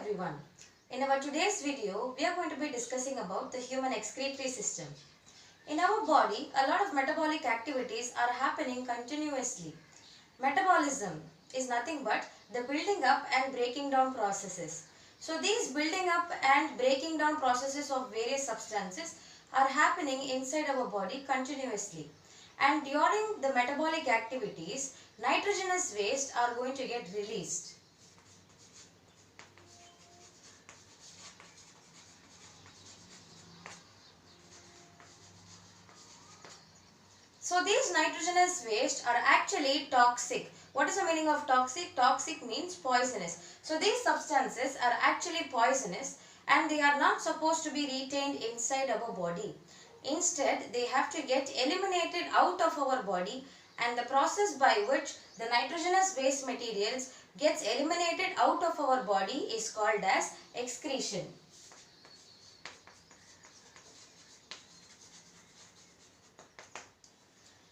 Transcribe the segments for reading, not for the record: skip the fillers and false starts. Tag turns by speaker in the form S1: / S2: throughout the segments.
S1: everyone. In our today's video, we are going to be discussing about the human excretory system. In our body, a lot of metabolic activities are happening continuously. Metabolism is nothing but the building up and breaking down processes. So these building up and breaking down processes of various substances are happening inside our body continuously. And during the metabolic activities, nitrogenous waste are going to get released. So these nitrogenous waste are actually toxic. What is the meaning of toxic? Toxic means poisonous. So these substances are actually poisonous and they are not supposed to be retained inside our body. Instead, they have to get eliminated out of our body, and the process by which the nitrogenous waste materials gets eliminated out of our body is called as excretion.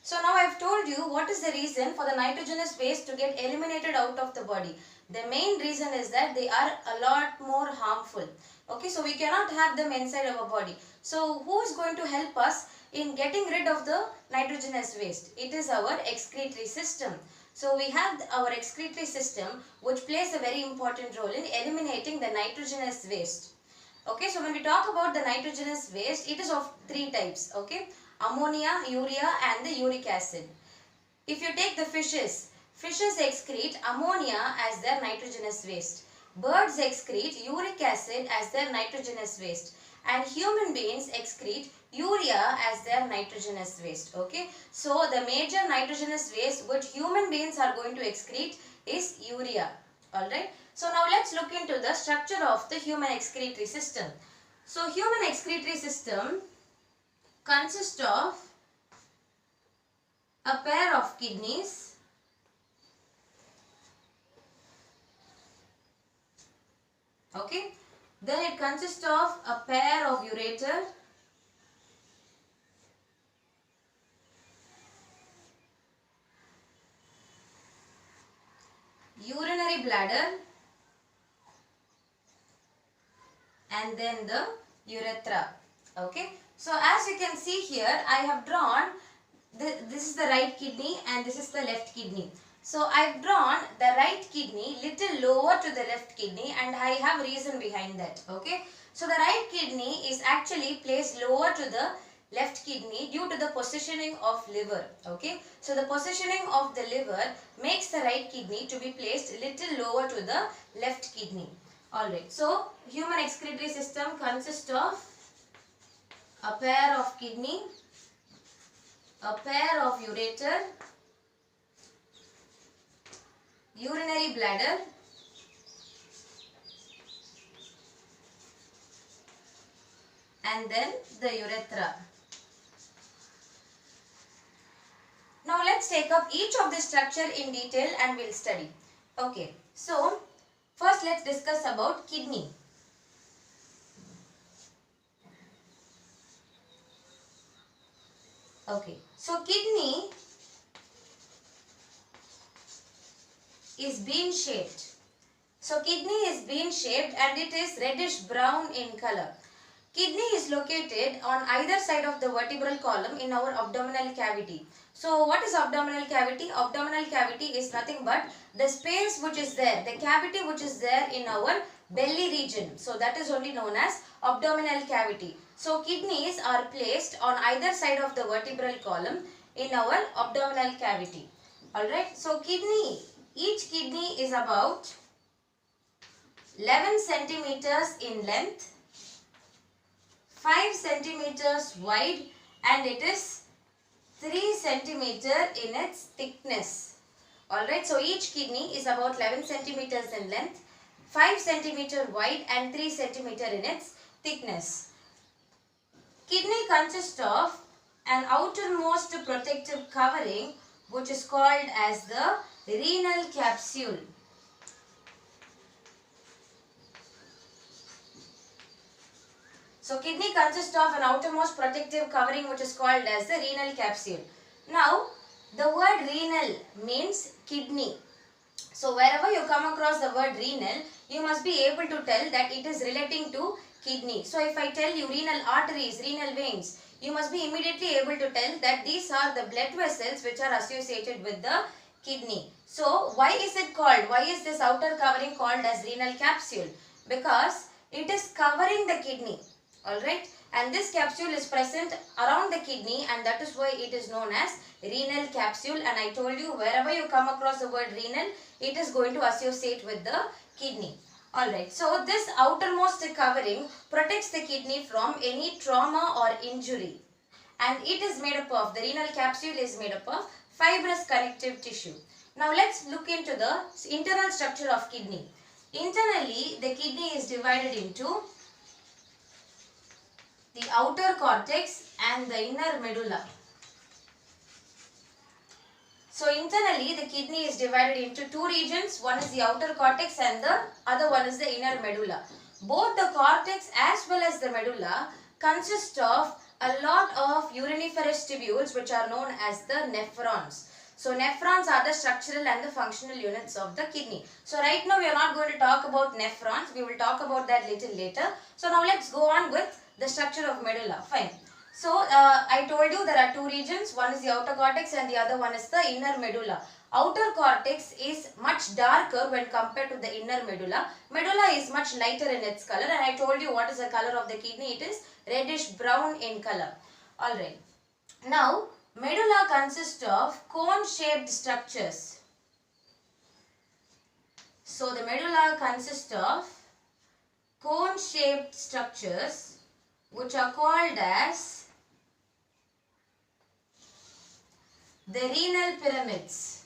S1: So now I have told you what is the reason for the nitrogenous waste to get eliminated out of the body. The main reason is that they are a lot more harmful. Okay, so we cannot have them inside our body. So who is going to help us in getting rid of the nitrogenous waste? It is our excretory system. So we have our excretory system which plays a very important role in eliminating the nitrogenous waste. Okay, so when we talk about the nitrogenous waste, it is of three types. Okay, ammonia, urea and the uric acid. If you take the fishes excrete ammonia as their nitrogenous waste. Birds excrete uric acid as their nitrogenous waste. And human beings excrete urea as their nitrogenous waste. Okay, so the major nitrogenous waste which human beings are going to excrete is urea. Alright, so now let's look into the structure of the human excretory system. So human excretory system consists of a pair of kidneys, okay, then it consists of a pair of ureter, urinary bladder, and then the urethra. Okay, so as you can see here, I have drawn this is the right kidney and this is the left kidney. So I have drawn the right kidney little lower to the left kidney, and I have reason behind that. Okay, so the right kidney is actually placed lower to the left kidney due to the positioning of liver. Okay, so the positioning of the liver makes the right kidney to be placed little lower to the left kidney. Alright, so human excretory system consists of a pair of kidney, a pair of ureter, urinary bladder, and then the urethra. Now let's take up each of this structure in detail and we'll study. Okay, so first let's discuss about kidney. Okay, so kidney is bean shaped. So kidney is bean shaped and it is reddish brown in color. Kidney is located on either side of the vertebral column in our abdominal cavity. So what is abdominal cavity? Abdominal cavity is nothing but the space which is there, the cavity which is there in our belly region. So that is only known as abdominal cavity. So kidneys are placed on either side of the vertebral column in our abdominal cavity. Alright, so kidney, each kidney is about 11 centimeters in length, 5 centimeters wide, and it is 3 centimeter in its thickness. Alright, so each kidney is about 11 centimeters in length, 5 centimeter wide and 3 centimeter in its thickness. Kidney consists of an outermost protective covering which is called as the renal capsule. So kidney consists of an outermost protective covering which is called as the renal capsule. Now the word renal means kidney. So wherever you come across the word renal, you must be able to tell that it is relating to kidney. So if I tell you renal arteries, renal veins, you must be immediately able to tell that these are the blood vessels which are associated with the kidney. So why is it called, why is this outer covering called as renal capsule? Because it is covering the kidney. Alright, and this capsule is present around the kidney, and that is why it is known as renal capsule. And I told you, wherever you come across the word renal, it is going to associate with the kidney. Alright, so this outermost covering protects the kidney from any trauma or injury, and it is made up of, the renal capsule is made up of fibrous connective tissue. Now let's look into the internal structure of kidney. Internally, the kidney is divided into the outer cortex and the inner medulla. So internally, the kidney is divided into two regions. One is the outer cortex and the other one is the inner medulla. Both the cortex as well as the medulla consist of a lot of uriniferous tubules which are known as the nephrons. So nephrons are the structural and the functional units of the kidney. So right now we are not going to talk about nephrons. We will talk about that little later. So now let's go on with the structure of medulla. Fine. So I told you there are two regions. One is the outer cortex and the other one is the inner medulla. Outer cortex is much darker when compared to the inner medulla. Medulla is much lighter in its color, and I told you what is the color of the kidney. It is reddish brown in color. Alright. Now medulla consists of cone-shaped structures. So the medulla consists of cone-shaped structures which are called as the renal pyramids.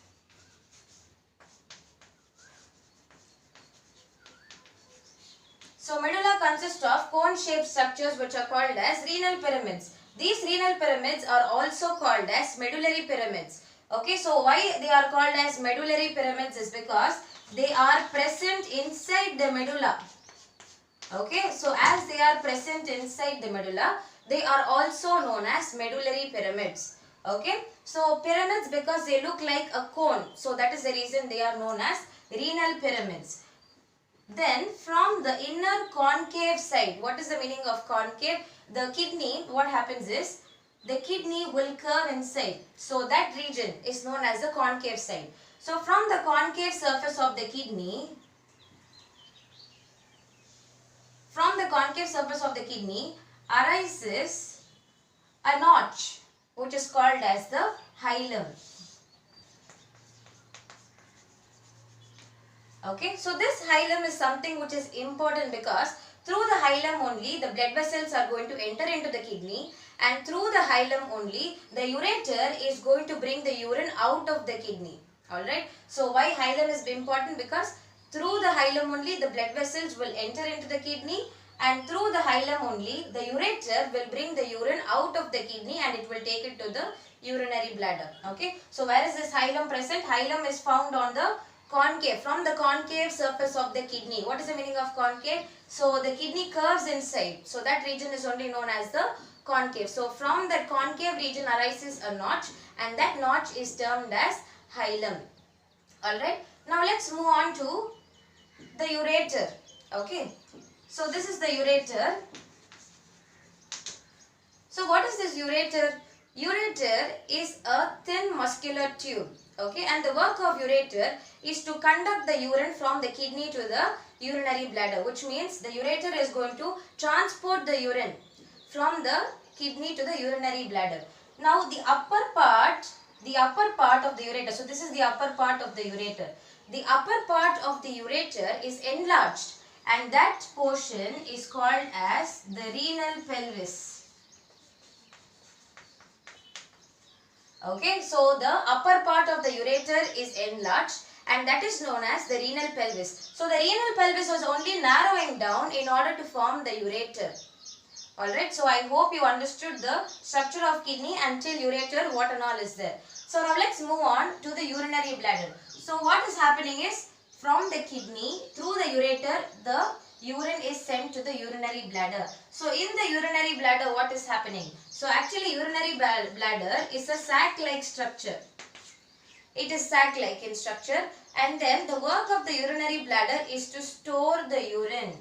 S1: So medulla consists of cone-shaped structures which are called as renal pyramids. These renal pyramids are also called as medullary pyramids. Okay, so why they are called as medullary pyramids is because they are present inside the medulla. Okay, so as they are present inside the medulla, they are also known as medullary pyramids. Okay, so pyramids because they look like a cone, so that is the reason they are known as renal pyramids. Then from the inner concave side, what is the meaning of concave? The kidney, what happens is, the kidney will curve inside. So that region is known as the concave side. So from the concave surface of the kidney, arises a notch which is called as the hilum. Okay, so this hilum is something which is important because through the hilum only the blood vessels are going to enter into the kidney, and through the hilum only the ureter is going to bring the urine out of the kidney. Alright, so why hilum is important? Because through the hilum only the blood vessels will enter into the kidney, and through the hilum only the ureter will bring the urine out of the kidney and it will take it to the urinary bladder. Okay, so where is this hilum present? Hilum is found on the concave, from the concave surface of the kidney. What is the meaning of concave? So the kidney curves inside, so that region is only known as the concave. So from that concave region arises a notch, and that notch is termed as hilum. Alright, now let's move on to the ureter. Okay, so this is the ureter. So what is this ureter? Ureter is a thin muscular tube. Okay, and the work of ureter is to conduct the urine from the kidney to the urinary bladder, which means the ureter is going to transport the urine from the kidney to the urinary bladder. Now the upper part of the ureter, so this is the upper part of the ureter. The upper part of the ureter is enlarged, and that portion is called as the renal pelvis. Okay, so the upper part of the ureter is enlarged, and that is known as the renal pelvis. So the renal pelvis was only narrowing down in order to form the ureter. Alright, so I hope you understood the structure of kidney until ureter, what and all is there. So now let's move on to the urinary bladder. So what is happening is, from the kidney through the ureter, the urine is sent to the urinary bladder. So in the urinary bladder, what is happening? So actually urinary bladder is a sac-like structure. It is sac-like in structure, and then the work of the urinary bladder is to store the urine.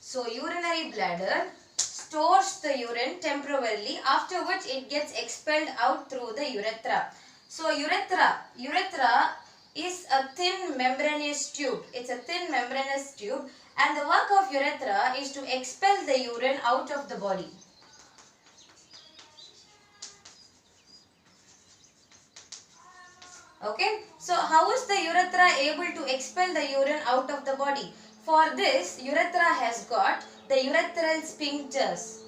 S1: So urinary bladder stores the urine temporarily, after which it gets expelled out through the urethra. So urethra is a thin membranous tube. It's a thin membranous tube, and the work of urethra is to expel the urine out of the body. Okay, so how is the urethra able to expel the urine out of the body? For this, urethra has got the urethral sphincters.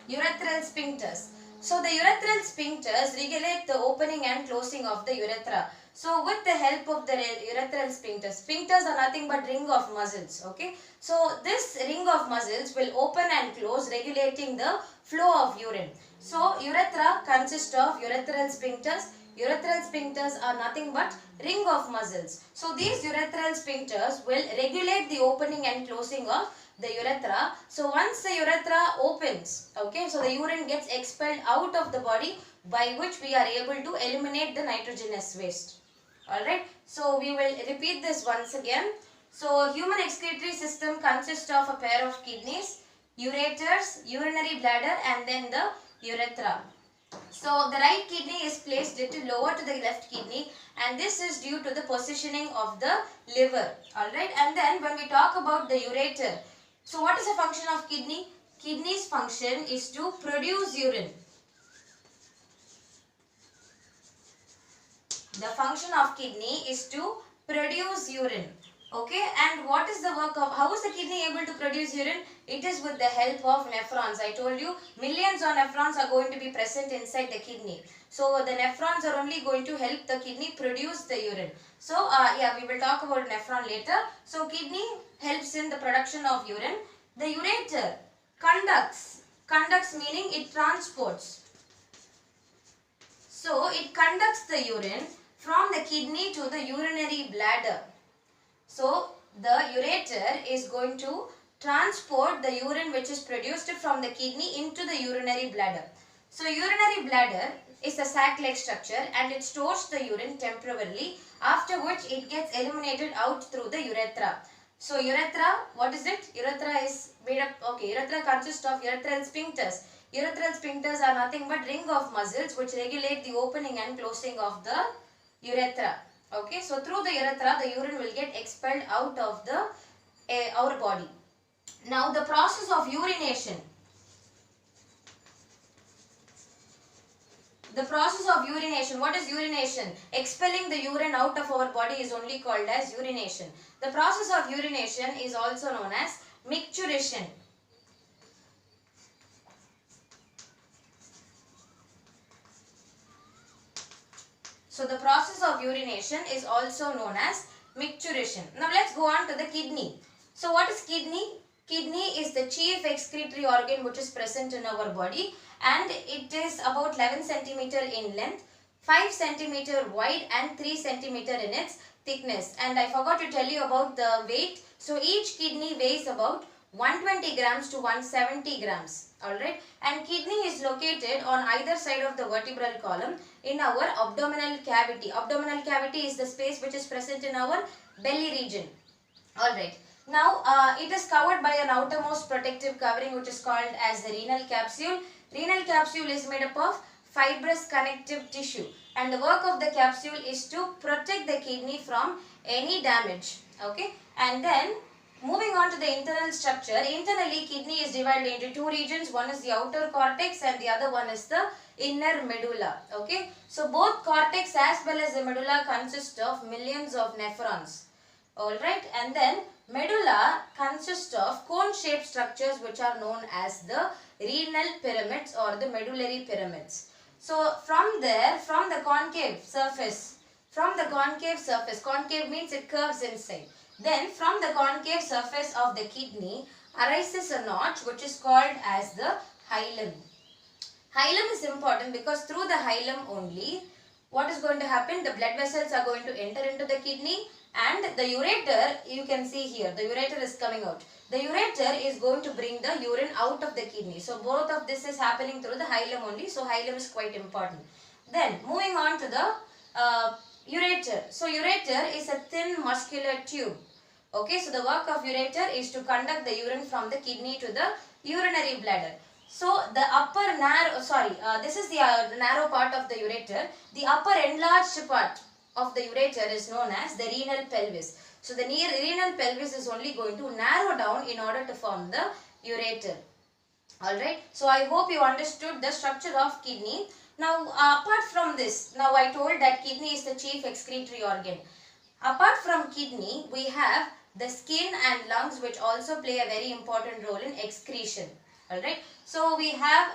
S1: Urethral sphincters. So the urethral sphincters regulate the opening and closing of the urethra. So with the help of the urethral sphincters are nothing but ring of muscles. Okay. So this ring of muscles will open and close, regulating the flow of urine. So urethra consists of urethral sphincters. Urethral sphincters are nothing but ring of muscles. So these urethral sphincters will regulate the opening and closing of the urethra. So once the urethra opens, okay, so the urine gets expelled out of the body, by which we are able to eliminate the nitrogenous waste. Alright, so we will repeat this once again. So human excretory system consists of a pair of kidneys, ureters, urinary bladder, and then the urethra. So the right kidney is placed little lower to the left kidney, and this is due to the positioning of the liver. Alright, and then when we talk about the ureter, so what is the function of kidney? Kidney's function is to produce urine. The function of kidney is to produce urine. Okay, and what is the work of, how is the kidney able to produce urine? It is with the help of nephrons. I told you millions of nephrons are going to be present inside the kidney. So the nephrons are only going to help the kidney produce the urine. So yeah, we will talk about nephron later. So kidney helps in the production of urine. The ureter conducts meaning it transports. So it conducts the urine from the kidney to the urinary bladder. So the ureter is going to transport the urine which is produced from the kidney into the urinary bladder. So urinary bladder is a sac-like structure, and it stores the urine temporarily, after which it gets eliminated out through the urethra. So urethra, what is it? Urethra is made up, okay, urethra consists of urethral sphincters. Urethral sphincters are nothing but ring of muscles which regulate the opening and closing of the urethra. Okay, so through the urethra, the urine will get expelled out of the our body. Now the process of urination. The process of urination. What is urination? Expelling the urine out of our body is only called as urination. The process of urination is also known as micturition. So the process of urination is also known as micturition. Now let's go on to the kidney. So what is kidney? Kidney is the chief excretory organ which is present in our body, and it is about 11 centimeter in length, 5 centimeter wide, and 3 centimeter in its thickness. And I forgot to tell you about the weight. So each kidney weighs about 120 grams to 170 grams. Alright, and kidney is located on either side of the vertebral column in our abdominal cavity. Abdominal cavity is the space which is present in our belly region. Alright, now it is covered by an outermost protective covering which is called as the renal capsule. Renal capsule is made up of fibrous connective tissue, and the work of the capsule is to protect the kidney from any damage. Okay, and then moving on to the internal structure. Internally, kidney is divided into two regions. One is the outer cortex and the other one is the inner medulla. Okay, so both cortex as well as the medulla consist of millions of nephrons. Alright, and then medulla consists of cone-shaped structures which are known as the renal pyramids or the medullary pyramids. So from there, from the concave surface, concave means it curves inside. Then from the concave surface of the kidney arises a notch which is called as the hilum. Hilum is important because through the hilum only what is going to happen? The blood vessels are going to enter into the kidney, and the ureter, you can see here, the ureter is coming out. The ureter is going to bring the urine out of the kidney. So both of this is happening through the hilum only. So hilum is quite important. Then moving on to the ureter. So ureter is a thin muscular tube. Okay, so the work of ureter is to conduct the urine from the kidney to the urinary bladder. So the upper narrow, this is the narrow part of the ureter. The upper enlarged part of the ureter is known as the renal pelvis. So the renal pelvis is only going to narrow down in order to form the ureter. Alright, so I hope you understood the structure of kidney. Now apart from this, now I told that kidney is the chief excretory organ. Apart from kidney, we have the skin and lungs, which also play a very important role in excretion. Alright, so we have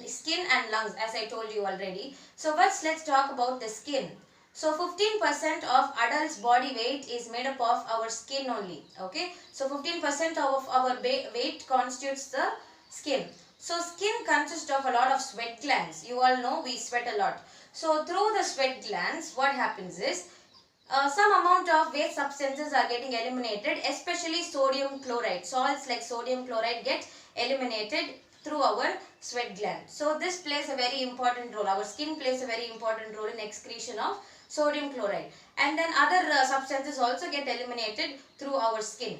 S1: skin and lungs, as I told you already. So first let's talk about the skin. So 15% of adults' body weight is made up of our skin only. Okay, so 15% of our weight constitutes the skin. So skin consists of a lot of sweat glands. You all know we sweat a lot. So through the sweat glands, what happens is some amount of waste substances are getting eliminated, especially sodium chloride. Salts like sodium chloride get eliminated through our sweat gland. So this plays a very important role. Our skin plays a very important role in excretion of sodium chloride. And then other substances also get eliminated through our skin.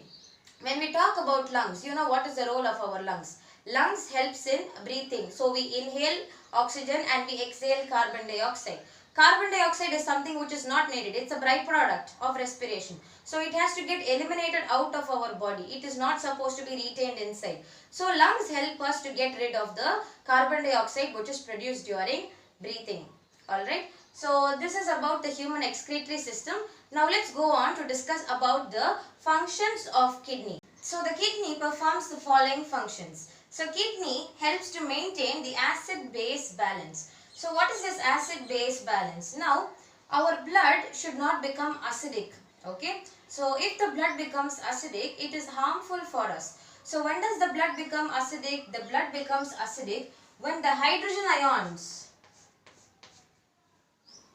S1: When we talk about lungs, you know what is the role of our lungs? Lungs helps in breathing. So we inhale oxygen and we exhale carbon dioxide. Carbon dioxide is something which is not needed. It's a byproduct of respiration. So it has to get eliminated out of our body. It is not supposed to be retained inside. So lungs help us to get rid of the carbon dioxide which is produced during breathing. Alright. So this is about the human excretory system. Now let's go on to discuss about the functions of kidney. So the kidney performs the following functions. So kidney helps to maintain the acid-base balance. So what is this acid-base balance? Now our blood should not become acidic. Okay. So if the blood becomes acidic, it is harmful for us. So when does the blood become acidic? The blood becomes acidic when the hydrogen ions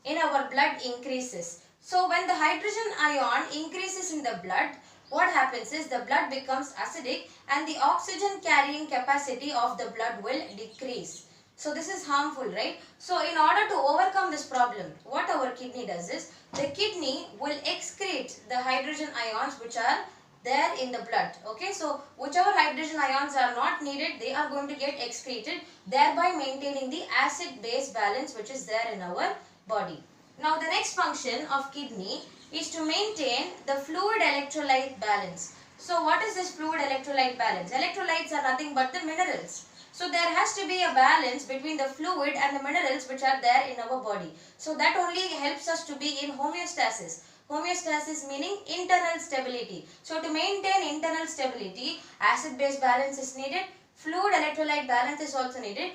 S1: in our blood increases. So when the hydrogen ion increases in the blood, what happens is the blood becomes acidic and the oxygen carrying capacity of the blood will decrease. So this is harmful, right? So in order to overcome this problem, what our kidney does is, the kidney will excrete the hydrogen ions which are there in the blood. Okay, so whichever hydrogen ions are not needed, they are going to get excreted, thereby maintaining the acid-base balance which is there in our body. Now the next function of kidney is to maintain the fluid electrolyte balance. So what is this fluid electrolyte balance? Electrolytes are nothing but the minerals. So there has to be a balance between the fluid and the minerals which are there in our body. So that only helps us to be in homeostasis. Homeostasis meaning internal stability. So to maintain internal stability, acid-base balance is needed, fluid electrolyte balance is also needed,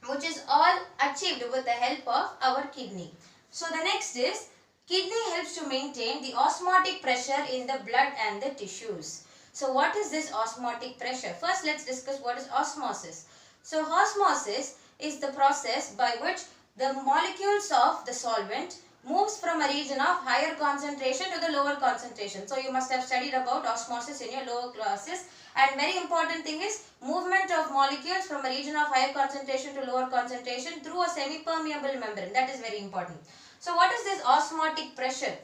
S1: which is all achieved with the help of our kidney. So the next is, kidney helps to maintain the osmotic pressure in the blood and the tissues. So what is this osmotic pressure? First let's discuss what is osmosis. So osmosis is the process by which the molecules of the solvent moves from a region of higher concentration to the lower concentration. So you must have studied about osmosis in your lower classes. And very important thing is movement of molecules from a region of higher concentration to lower concentration through a semi-permeable membrane. That is very important. So what is this osmotic pressure?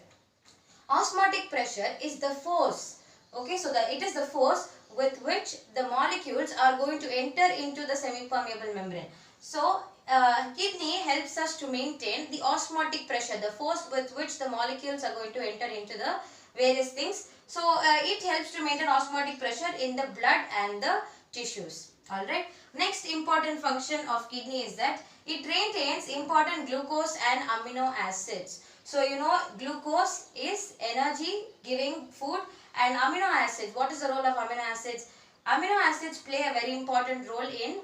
S1: Osmotic pressure is the force. Okay, so it is the force with which the molecules are going to enter into the semi-permeable membrane. So kidney helps us to maintain the osmotic pressure, the force with which the molecules are going to enter into the various things. So it helps to maintain osmotic pressure in the blood and the tissues. Alright. Next important function of kidney is that it retains important glucose and amino acids. So you know glucose is energy giving food, and amino acids, what is the role of amino acids? Amino acids play a very important role in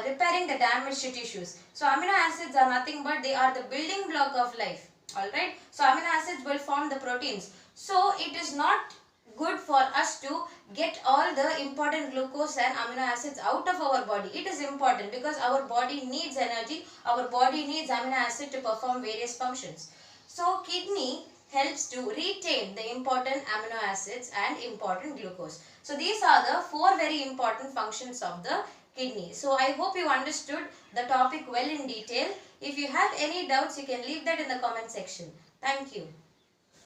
S1: repairing the damaged tissues. So amino acids are nothing but they are the building block of life. Alright. So amino acids will form the proteins. So it is not good for us to get all the important glucose and amino acids out of our body. It is important because our body needs energy, our body needs amino acid to perform various functions. So kidney helps to retain the important amino acids and important glucose. So these are the 4 very important functions of the kidney. So I hope you understood the topic well in detail. If you have any doubts, you can leave that in the comment section. Thank you.